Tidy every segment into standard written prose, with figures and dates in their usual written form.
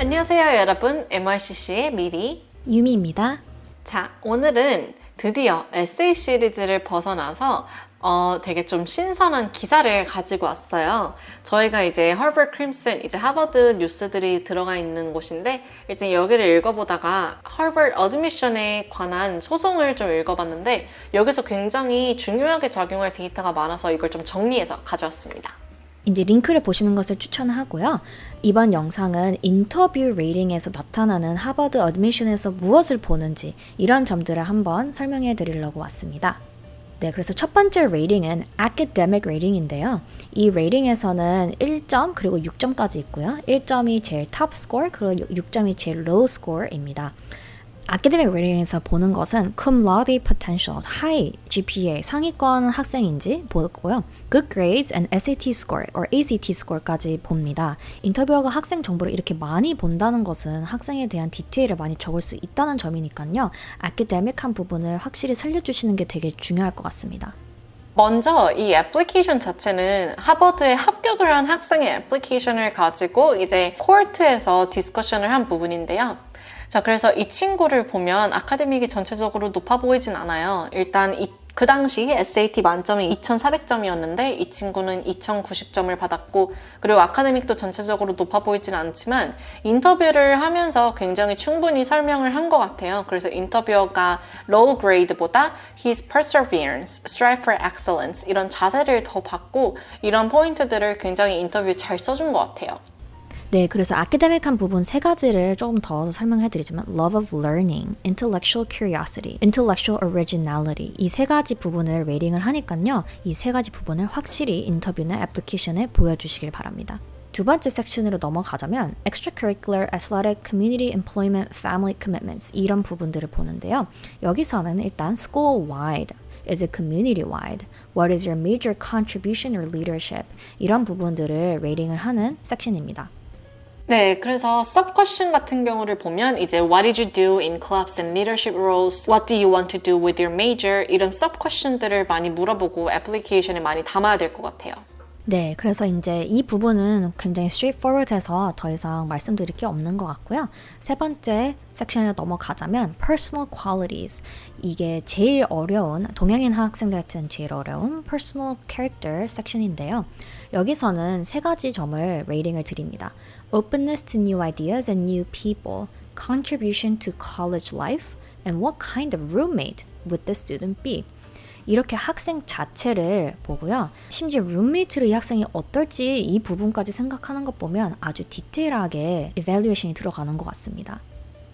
안녕하세요 여러분, MRCC의 미리 유미입니다. 자, 오늘은 드디어 에세이 시리즈를 벗어나서 되게 좀 신선한 기사를 가지고 왔어요. 저희가 이제 하버드 크림슨, 이제 하버드 뉴스들이 들어가 있는 곳인데 일단 여기를 읽어보다가 하버드 어드미션에 관한 소송을 좀 읽어봤는데 여기서 굉장히 중요하게 작용할 데이터가 많아서 이걸 좀 정리해서 가져왔습니다. 이제 링크를 보시는 것을 추천하고요. 이번 영상은 인터뷰 레이팅에서 나타나는 하버드 어드미션에서 무엇을 보는지 이런 점들을 한번 설명해 드리려고 왔습니다. 네, 그래서 첫 번째 레이팅은 academic rating인데요. 이 레이팅에서는 1점 그리고 6점까지 있고요. 1점이 제일 top score 그리고 6점이 제일 low score입니다. 아카데믹 레이팅에서 보는 것은 cum laude potential, high GPA, 상위권 학생인지 보고요. Good grades and SAT score or ACT score까지 봅니다. 인터뷰어가 학생 정보를 이렇게 많이 본다는 것은 학생에 대한 디테일을 많이 적을 수 있다는 점이니까요. 아카데믹한 부분을 확실히 살려주시는 게 되게 중요할 것 같습니다. 먼저 이 애플리케이션 자체는 하버드에 합격을 한 학생의 애플리케이션을 가지고 이제 코트에서 디스커션을 한 부분인데요. 자, 그래서 이 친구를 보면 아카데믹이 전체적으로 높아 보이진 않아요. 일단 그 당시 SAT 만점이 2,400점이었는데 이 친구는 2,090점을 받았고 그리고 아카데믹도 전체적으로 높아 보이진 않지만 인터뷰를 하면서 굉장히 충분히 설명을 한 것 같아요. 그래서 인터뷰어가 low grade보다 his perseverance, strive for excellence 이런 자세를 더 받고 이런 포인트들을 굉장히 인터뷰에 잘 써준 것 같아요. 네, 그래서 아카데믹한 부분 세 가지를 조금 더 설명해 드리자면 love of learning, intellectual curiosity, intellectual originality 이 세 가지 부분을 레이팅을 하니까요. 이 세 가지 부분을 확실히 인터뷰나 애플리케이션에 보여주시길 바랍니다. 두 번째 섹션으로 넘어가자면 extracurricular, athletic, community, employment, family commitments 이런 부분들을 보는데요. 여기서는 일단 school-wide Is it community-wide? What is your major contribution or leadership? 이런 부분들을 레이팅을 하는 섹션입니다. 네, 그래서 sub question 같은 경우를 보면 이제 What did you do in clubs and leadership roles? What do you want to do with your major? 이런 sub question들을 많이 물어보고 애플리케이션에 많이 담아야 될 것 같아요. 네, 그래서 이제 이 부분은 굉장히 straightforward해서 더 이상 말씀드릴 게 없는 것 같고요. 세 번째 섹션에 넘어가자면 personal qualities. 이게 제일 어려운, 동양인 학생들한테는 제일 어려운 personal character 섹션인데요. 여기서는 세 가지 점을 레이팅을 드립니다. Openness to new ideas and new people, contribution to college life, and what kind of roommate would the student be? 이렇게 학생 자체를 보고요. 심지어 룸메이트로 이 학생이 어떨지 이 부분까지 생각하는 것 보면 아주 디테일하게 evaluation이 들어가는 것 같습니다.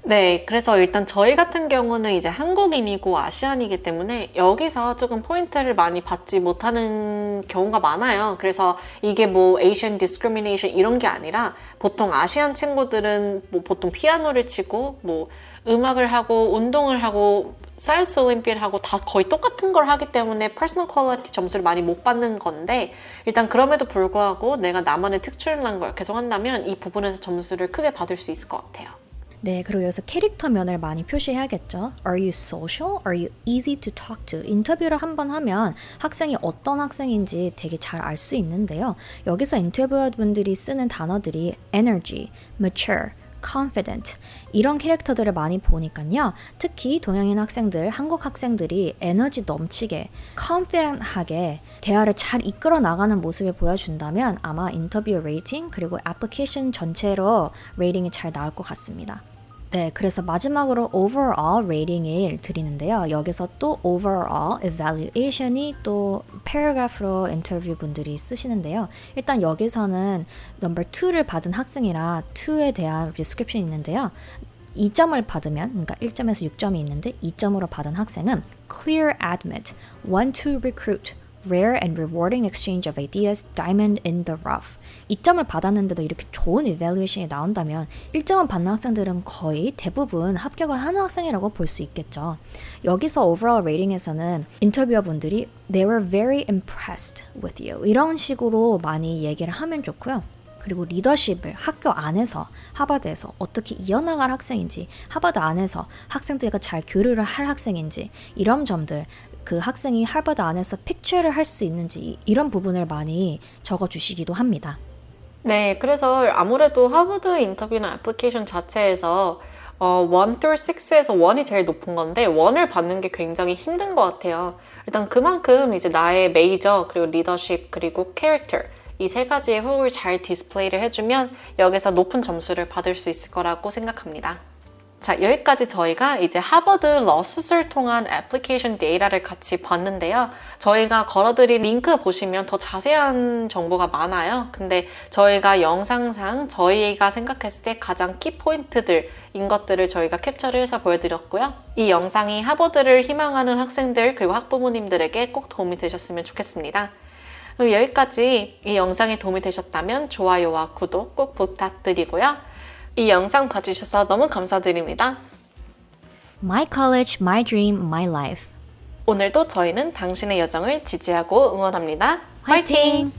네, 그래서 일단 저희 같은 경우는 이제 한국인이고 아시안이기 때문에 여기서 조금 포인트를 많이 받지 못하는 경우가 많아요. 그래서 이게 뭐 Asian discrimination 이런 게 아니라 보통 아시안 친구들은 뭐 보통 피아노를 치고 뭐 음악을 하고 운동을 하고 사이언스 올림피아를 하고 다 거의 똑같은 걸 하기 때문에 퍼스널 퀄리티 점수를 많이 못 받는 건데 일단 그럼에도 불구하고 내가 나만의 특출난 걸 계속 한다면 이 부분에서 점수를 크게 받을 수 있을 것 같아요. 네, 그리고 여기서 캐릭터 면을 많이 표시해야겠죠. Are you social? Are you easy to talk to? 인터뷰를 한번 하면 학생이 어떤 학생인지 되게 잘 알 수 있는데요. 여기서 인터뷰어분들이 쓰는 단어들이 energy, mature, confident 이런 캐릭터들을 많이 보니까요. 특히 동양인 학생들, 한국 학생들이 에너지 넘치게 confident하게 대화를 잘 이끌어 나가는 모습을 보여준다면 아마 인터뷰 레이팅 그리고 애플리케이션 전체로 레이팅이 잘 나올 것 같습니다. 네, 그래서 마지막으로 overall 레이팅을 드리는데요. 여기서 또 overall evaluation이 또 paragraph로 인터뷰 분들이 쓰시는데요. 일단 여기서는 number 2를 받은 학생이라 2에 대한 description이 있는데요. 2점을 받으면, 그러니까 1점에서 6점이 있는데 2점으로 받은 학생은 clear admit, want to recruit, rare and rewarding exchange of ideas, diamond in the rough. 2점을 받았는데도 이렇게 좋은 evaluation이 나온다면 1점을 받는 학생들은 거의 대부분 합격을 하는 학생이라고 볼 수 있겠죠. 여기서 overall rating에서는 인터뷰어분들이 They were very impressed with you. 이런 식으로 많이 얘기를 하면 좋고요. 그리고 리더십을 학교 안에서 하버드에서 어떻게 이어나갈 학생인지 하버드 안에서 학생들과 잘 교류를 할 학생인지 이런 점들 그 학생이 하버드 안에서 픽처를 할 수 있는지 이런 부분을 많이 적어주시기도 합니다. 네, 그래서 아무래도 하버드 인터뷰나 애플리케이션 자체에서 1 through 6에서 1이 제일 높은 건데 1을 받는 게 굉장히 힘든 것 같아요. 일단 그만큼 이제 나의 메이저, 그리고 리더십, 그리고 캐릭터 이 세 가지의 훅을 잘 디스플레이를 해주면 여기서 높은 점수를 받을 수 있을 거라고 생각합니다. 자, 여기까지 저희가 이제 하버드 러스를 통한 애플리케이션 데이터를 같이 봤는데요. 저희가 걸어드린 링크 보시면 더 자세한 정보가 많아요. 근데 저희가 영상상 저희가 생각했을 때 가장 키포인트들인 것들을 저희가 캡처를 해서 보여드렸고요. 이 영상이 하버드를 희망하는 학생들 그리고 학부모님들에게 꼭 도움이 되셨으면 좋겠습니다. 그럼 여기까지 이 영상이 도움이 되셨다면 좋아요와 구독 꼭 부탁드리고요. 이 영상 봐주셔서 너무 감사드립니다. My college, my dream, my life. 오늘도 저희는 당신의 여정을 지지하고 응원합니다. 화이팅!